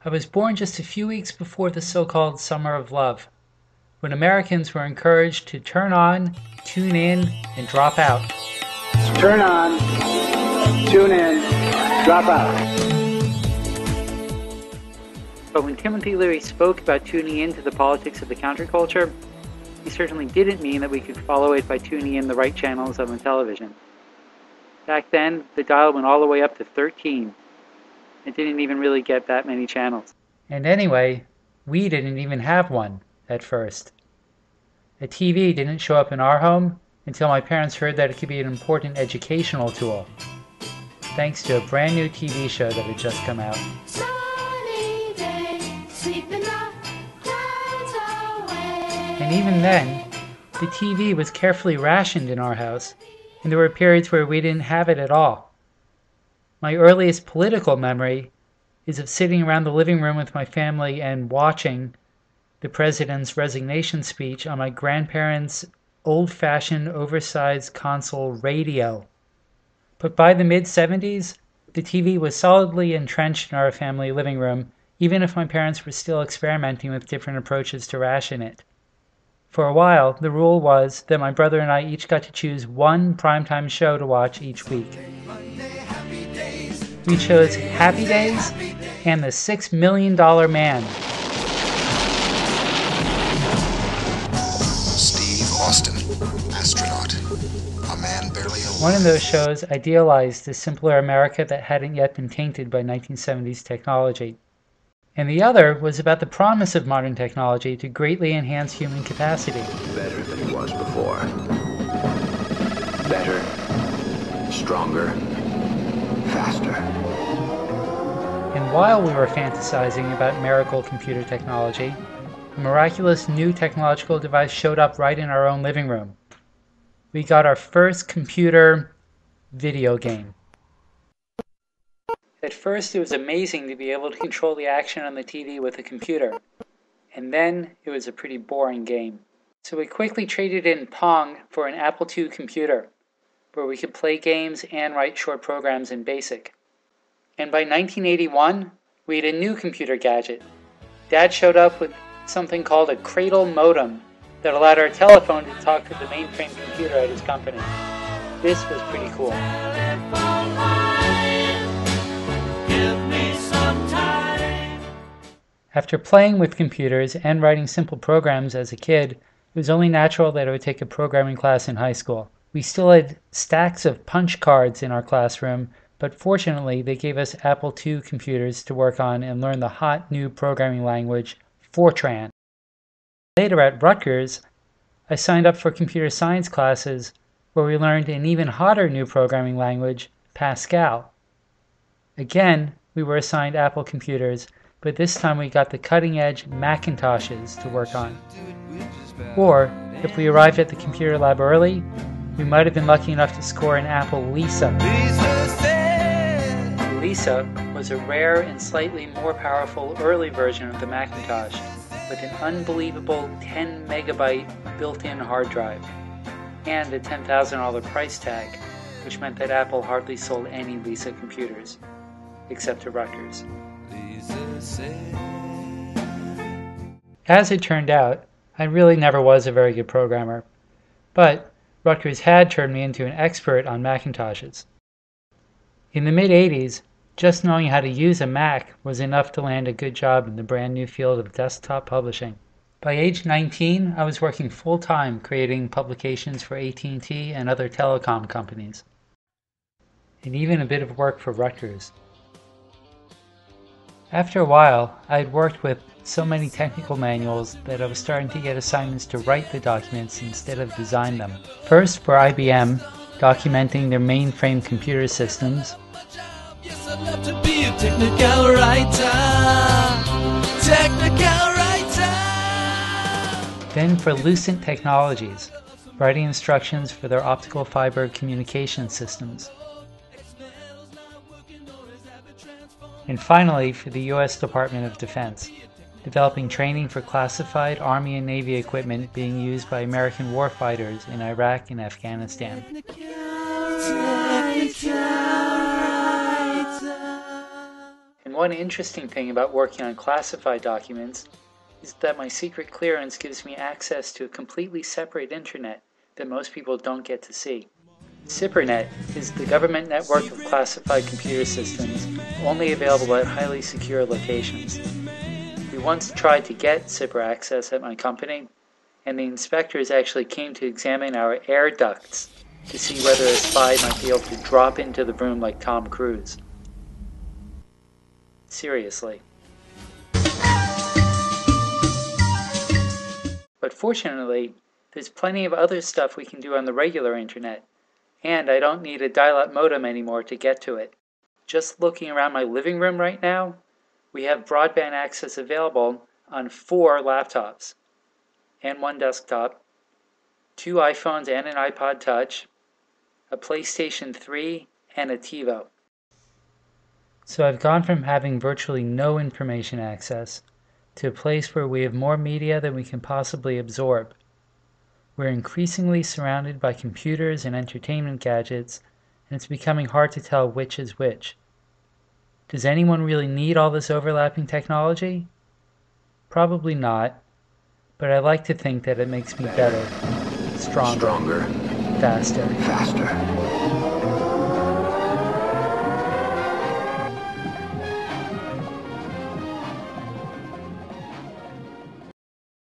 I was born just a few weeks before the so-called Summer of Love, when Americans were encouraged to turn on, tune in, and drop out. Turn on, tune in, drop out. But when Timothy Leary spoke about tuning into the politics of the counterculture, he certainly didn't mean that we could follow it by tuning in the right channels on the television. Back then, the dial went all the way up to 13. It didn't even really get that many channels. And anyway, we didn't even have one at first. A TV didn't show up in our home until my parents heard that it could be an important educational tool, thanks to a brand new TV show that had just come out. And even then, the TV was carefully rationed in our house, and there were periods where we didn't have it at all. My earliest political memory is of sitting around the living room with my family and watching the president's resignation speech on my grandparents' old-fashioned oversized console radio. But by the mid-70s, the TV was solidly entrenched in our family living room, even if my parents were still experimenting with different approaches to ration it. For a while, the rule was that my brother and I each got to choose one primetime show to watch each week. We chose Happy Days and The $6 Million Man. Steve Austin, astronaut. A man barely alive. One of those shows idealized the simpler America that hadn't yet been tainted by 1970s technology. And the other was about the promise of modern technology to greatly enhance human capacity. Better than he was before. Better, stronger, faster. And while we were fantasizing about miracle computer technology, a miraculous new technological device showed up right in our own living room. We got our first computer video game. At first, it was amazing to be able to control the action on the TV with a computer. And then, it was a pretty boring game. So we quickly traded in Pong for an Apple II computer, where we could play games and write short programs in BASIC. And by 1981, we had a new computer gadget. Dad showed up with something called a cradle modem that allowed our telephone to talk to the mainframe computer at his company. This was pretty cool. After playing with computers and writing simple programs as a kid, it was only natural that I would take a programming class in high school. We still had stacks of punch cards in our classroom, but fortunately they gave us Apple II computers to work on and learn the hot new programming language, Fortran. Later at Rutgers, I signed up for computer science classes where we learned an even hotter new programming language, Pascal. Again, we were assigned Apple computers, but this time we got the cutting-edge Macintoshes to work on. Or, if we arrived at the computer lab early, we might have been lucky enough to score an Apple Lisa. Lisa was a rare and slightly more powerful early version of the Macintosh, with an unbelievable 10 megabyte built-in hard drive, and a $10,000 price tag, which meant that Apple hardly sold any Lisa computers, except to Rutgers. As it turned out, I really never was a very good programmer, but Rutgers had turned me into an expert on Macintoshes. In the mid-80s, just knowing how to use a Mac was enough to land a good job in the brand new field of desktop publishing. By age 19, I was working full-time creating publications for AT&T and other telecom companies, and even a bit of work for Rutgers. After a while, I had worked with so many technical manuals that I was starting to get assignments to write the documents instead of design them. First for IBM, documenting their mainframe computer systems. Yes, I'd love to be a technical writer. Technical writer. Then for Lucent Technologies, writing instructions for their optical fiber communication systems. And finally, for the U.S. Department of Defense, developing training for classified Army and Navy equipment being used by American warfighters in Iraq and Afghanistan. And one interesting thing about working on classified documents is that my secret clearance gives me access to a completely separate internet that most people don't get to see. CIPRNet is the government network of classified computer systems, only available at highly secure locations. We once tried to get CIPR access at my company, and the inspectors actually came to examine our air ducts to see whether a spy might be able to drop into the room like Tom Cruise. Seriously. But fortunately, there's plenty of other stuff we can do on the regular internet, and I don't need a dial-up modem anymore to get to it. Just looking around my living room right now, we have broadband access available on 4 laptops, and 1 desktop, 2 iPhones and an iPod Touch, a PlayStation 3, and a TiVo. So I've gone from having virtually no information access to a place where we have more media than we can possibly absorb. We're increasingly surrounded by computers and entertainment gadgets, and it's becoming hard to tell which is which. Does anyone really need all this overlapping technology? Probably not, but I like to think that it makes me better, stronger, faster.